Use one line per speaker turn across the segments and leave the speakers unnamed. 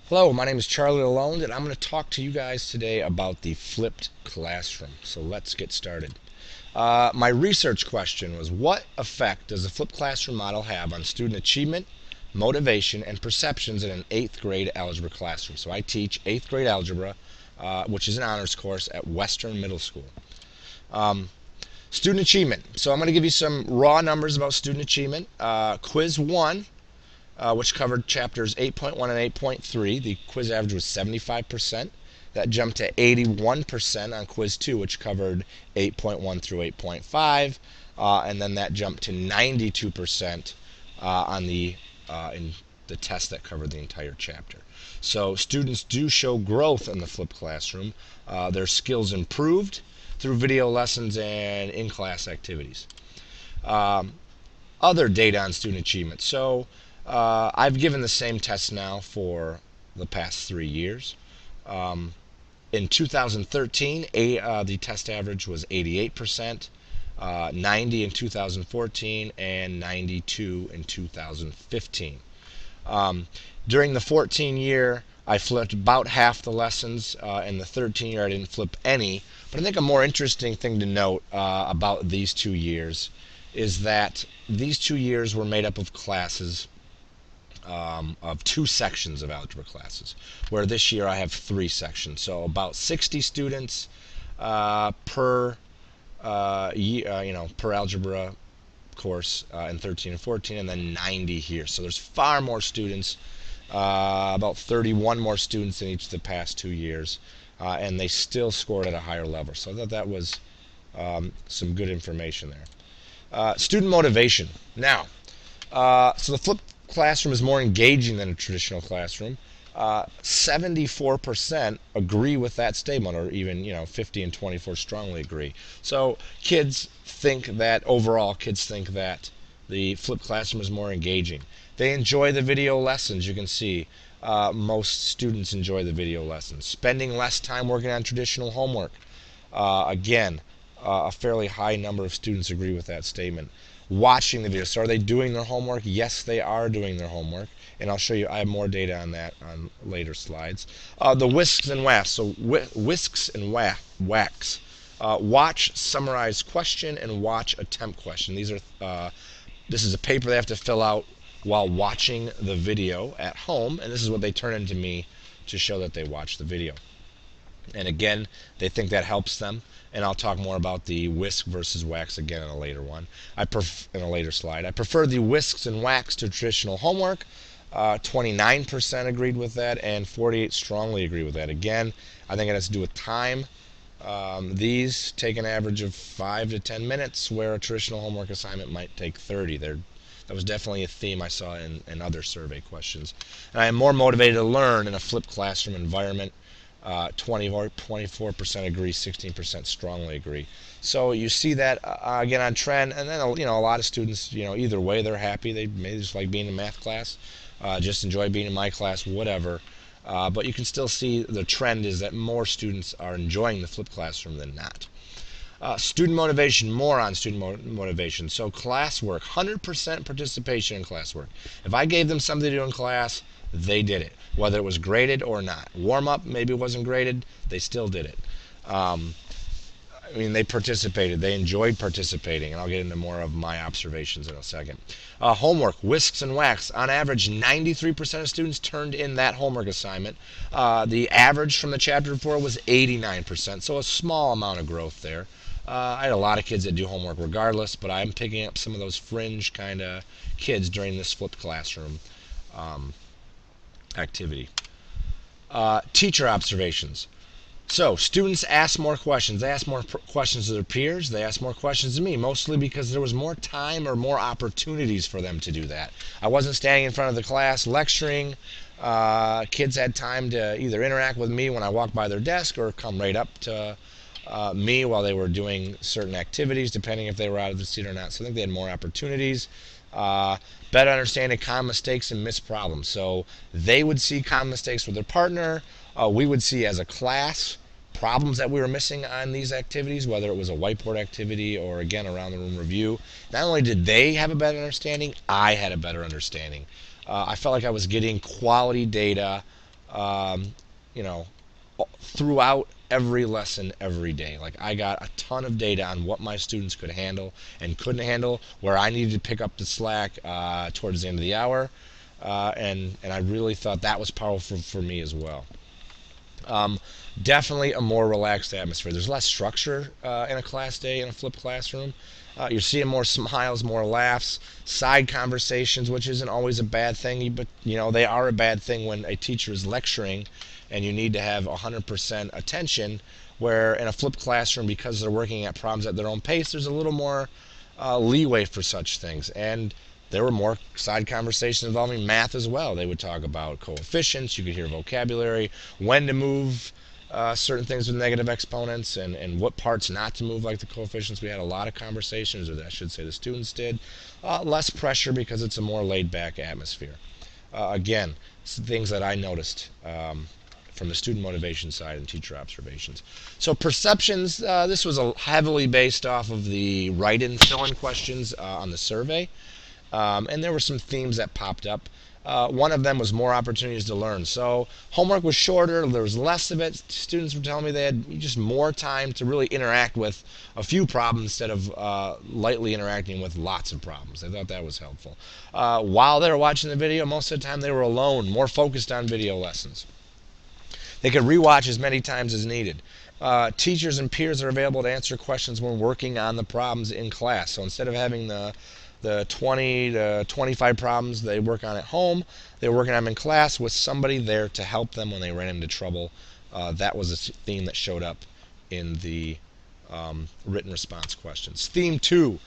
Hello, my name is Charlie Lalonde, and I'm going to talk to you guys today about the flipped classroom. So let's get started. My research question was, what effect does the flipped classroom model have on student achievement, motivation, and perceptions in an 8th grade algebra classroom? So I teach 8th grade algebra, which is an honors course at Western Middle School. Student achievement. So I'm going to give you some raw numbers about student achievement. Quiz 1, which covered chapters 8.1 and 8.3. The quiz average was 75%. That jumped to 81% on quiz 2, which covered 8.1 through 8.5. And then that jumped to 92% on in the test that covered the entire chapter. So students do show growth in the flipped classroom. Their skills improved through video lessons and in-class activities. Other data on student achievement. So I've given the same test now for the past 3 years. In 2013, the test average was 88%, 90 in 2014, and 92 in 2015. During the 14 year, I flipped about half the lessons. In the 13 year, I didn't flip any. But I think a more interesting thing to note about these 2 years is that these 2 years were made up of classes of 2 sections of algebra classes, where this year I have 3 sections. So about 60 students per per algebra course in 13 and 14, and then 90 here. So there's far more students, about 31 more students in each of the past 2 years, and they still scored at a higher level. So I thought that was some good information there. Student motivation. Now, so the flipped classroom is more engaging than a traditional classroom. 74% agree with that statement, or even 50 and 24 strongly agree. So kids think that the flipped classroom is more engaging. They enjoy the video lessons. You can see most students enjoy the video lessons. Spending less time working on traditional homework. Again, a fairly high number of students agree with that statement. Watching the videos. So are they doing their homework? Yes, they are doing their homework. And I'll show you, I have more data on that on later slides. The whisks and whacks. So whisks and whacks. Watch, summarize question, and watch, attempt question. This is a paper they have to fill out while watching the video at home, and this is what they turn into me to show that they watched the video. And again, they think that helps them, and I'll talk more about the whisk versus whacks again in a later one. In a later slide. I prefer the whisks and whacks to traditional homework. 29% agreed with that, and 48 strongly agree with that. Again, I think it has to do with time. These take an average of 5 to 10 minutes, where a traditional homework assignment might take 30. That was definitely a theme I saw in other survey questions. And I am more motivated to learn in a flipped classroom environment. 24% agree, 16% strongly agree. So you see that again on trend, and then a lot of students, either way, they're happy. They may just like being in math class, just enjoy being in my class, whatever. But you can still see the trend is that more students are enjoying the flipped classroom than not. Student motivation, more on student motivation. So classwork, 100% participation in classwork. If I gave them something to do in class, they did it, whether it was graded or not. Warm-up maybe wasn't graded, they still did it. They participated. They enjoyed participating, and I'll get into more of my observations in a second. Homework, whisks and whacks. On average, 93% of students turned in that homework assignment. The average from the chapter report was 89%, so a small amount of growth there. I had a lot of kids that do homework regardless, but I'm picking up some of those fringe kind of kids during this flipped classroom activity. Teacher observations. So students ask more questions. They ask more questions to their peers. They ask more questions to me, mostly because there was more time or more opportunities for them to do that. I wasn't standing in front of the class lecturing. Kids had time to either interact with me when I walked by their desk, or come right up to me while they were doing certain activities, depending if they were out of the seat or not. So I think they had more opportunities. Better understanding common mistakes and missed problems. So they would see common mistakes with their partner. We would see as a class problems that we were missing on these activities, whether it was a whiteboard activity or, again, around the room review. Not only did they have a better understanding, I had a better understanding. I felt like I was getting quality data you know, throughout every lesson every day. Like, I got a ton of data on what my students could handle and couldn't handle, where I needed to pick up the slack towards the end of the hour, and I really thought that was powerful for me as well. Definitely a more relaxed atmosphere. There's less structure in a class day in a flipped classroom. You're seeing more smiles, more laughs, side conversations, which isn't always a bad thing, but they are a bad thing when a teacher is lecturing and you need to have 100% attention, where in a flipped classroom, because they're working at problems at their own pace, there's a little more leeway for such things. And there were more side conversations involving math as well. They would talk about coefficients, you could hear vocabulary, when to move certain things with negative exponents, and what parts not to move, like the coefficients. We had a lot of conversations, or I should say the students did. Less pressure because it's a more laid-back atmosphere. Again, things that I noticed from the student motivation side and teacher observations. So perceptions, this was heavily based off of the write-in fill-in questions on the survey. And there were some themes that popped up. One of them was more opportunities to learn. So homework was shorter, there was less of it. Students were telling me they had just more time to really interact with a few problems instead of lightly interacting with lots of problems. I thought that was helpful. While they were watching the video, most of the time they were alone, more focused on video lessons. They could rewatch as many times as needed. Teachers and peers are available to answer questions when working on the problems in class. So instead of having the 20 to 25 problems they work on at home, they were working on them in class with somebody there to help them when they ran into trouble. That was a theme that showed up in the written response questions. Theme 2,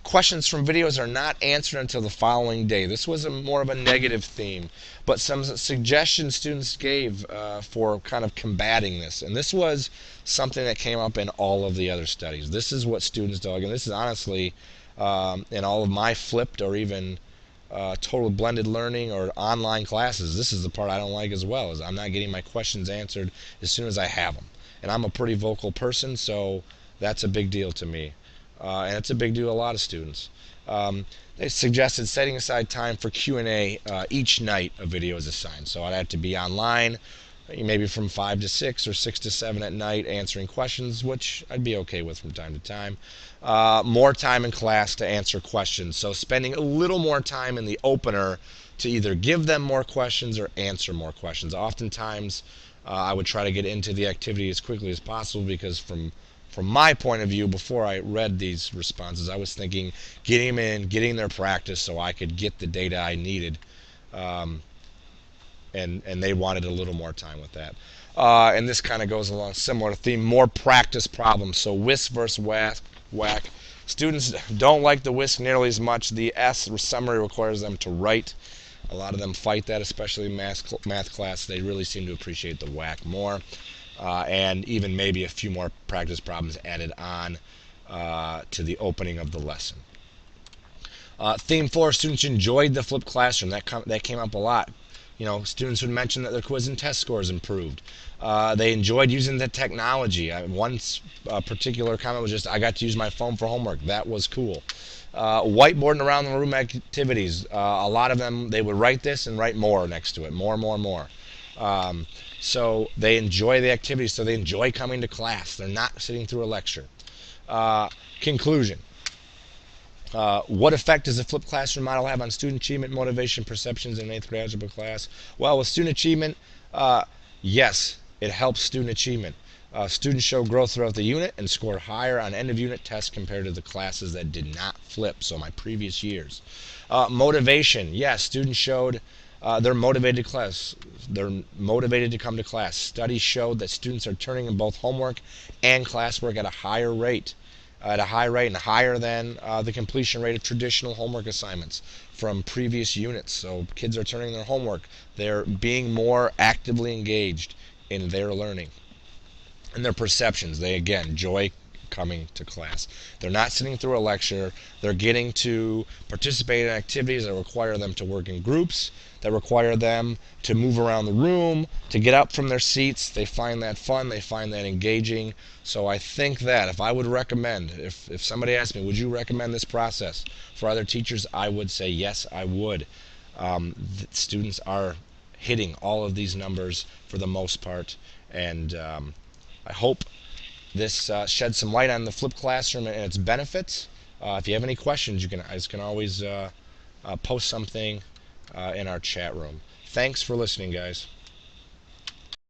questions from videos are not answered until the following day. This was more of a negative theme, but some suggestions students gave for kind of combating this. And this was something that came up in all of the other studies. This is what students dug, and this is honestly in all of my flipped or even total blended learning or online classes, this is the part I don't like as well, is I'm not getting my questions answered as soon as I have them. And I'm a pretty vocal person, so that's a big deal to me. And it's a big deal to a lot of students. They suggested setting aside time for Q&A each night a video is assigned. So I'd have to be online, maybe from 5 to 6 or 6 to 7 at night answering questions, which I'd be okay with from time to time. More time in class to answer questions. So spending a little more time in the opener to either give them more questions or answer more questions. Oftentimes, I would try to get into the activity as quickly as possible, because from my point of view, before I read these responses, I was thinking getting them in, getting their practice so I could get the data I needed. And they wanted a little more time with that. And this kind of goes along similar theme, more practice problems. So WISC versus WAC. Students don't like the WISC nearly as much. The S summary requires them to write. A lot of them fight that, especially in math class. They really seem to appreciate the WAC more. And even maybe a few more practice problems added on to the opening of the lesson. Theme 4, students enjoyed the flipped classroom. That came up a lot. Students would mention that their quiz and test scores improved. They enjoyed using the technology. One particular comment was just, I got to use my phone for homework. That was cool. Whiteboarding around the room activities. A lot of them, they would write this and write more next to it. More. So they enjoy the activities, so they enjoy coming to class. They're not sitting through a lecture. Conclusion. What effect does the flipped classroom model have on student achievement, motivation, perceptions in an 8th grade algebra class? Well, with student achievement, yes, it helps student achievement. Students show growth throughout the unit and scored higher on end-of-unit tests compared to the classes that did not flip, so my previous years. Motivation, yes, students showed they're motivated to class. They're motivated to come to class. Studies showed that students are turning in both homework and classwork at a high rate and higher than the completion rate of traditional homework assignments from previous units. So kids are turning their homework. They're being more actively engaged in their learning. And their perceptions, they again enjoy coming to class. They're not sitting through a lecture. They're getting to participate in activities that require them to work in groups, that require them to move around the room, to get up from their seats. They find that fun. They find that engaging. So I think that if I would recommend, if somebody asked me, would you recommend this process for other teachers, I would say yes, I would. Students are hitting all of these numbers for the most part. And I hope this sheds some light on the flipped classroom and its benefits. If you have any questions, you can always post something in our chat room. Thanks for listening, guys.